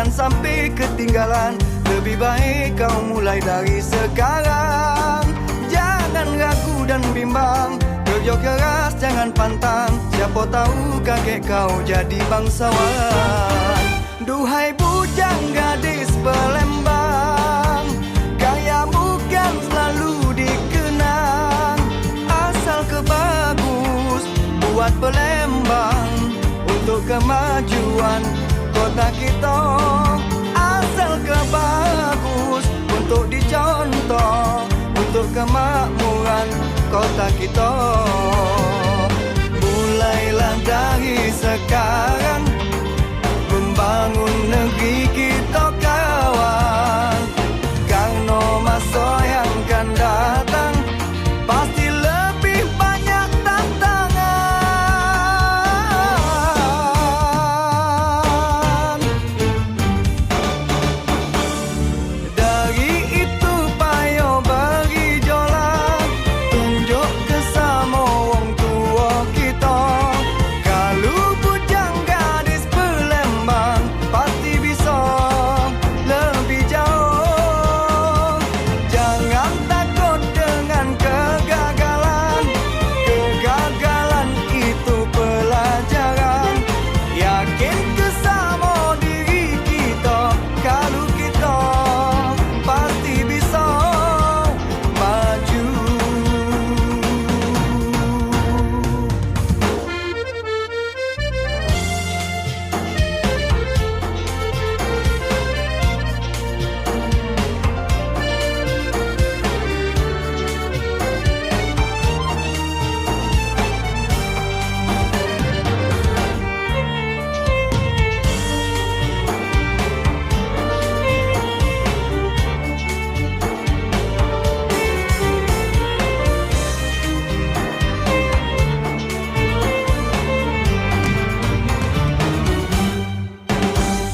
jangan sampai ketinggalan. Lebih baik kau mulai dari sekarang. Jangan ragu dan bimbang, kerja keras jangan pantang. Siapa tahu kakek kau jadi bangsawan. Duhai bujang gadis Palembang, gayamu kan selalu dikenang. Asal kau bagus buat Palembang untuk kemajuan kota kita. Asal kau bagus untuk dicontoh untuk kemakmuran kota kita. Mulailah dari sekarang membangun negeri kita kawan. Karena masa yang akan datang pasti lebih banyak tantangan. Dari itu payo bagi jolan, tunjuk ke sama wong tua kita. Kalau bujang gadis Palembang pasti bisa lebih jauh. Jangan takut dengan kegagalan. Kegagalan itu pelajaran. Yakin ke sama diri kita. Kalau kita pasti bisa maju.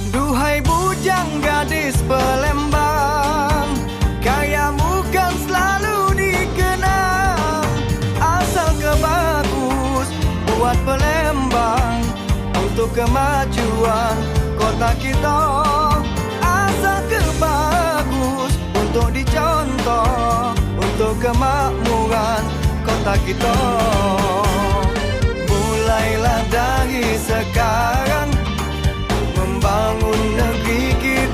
Duhai bujang gadis Palembang, gayamu kan selalu dikenang. Asal kau bagus buat Palembang untuk kemajuan kota kita. Asal kau bagus untuk dicontoh untuk kemakmuran kota kita. Mulailah dari sekarang membangun negeri kita.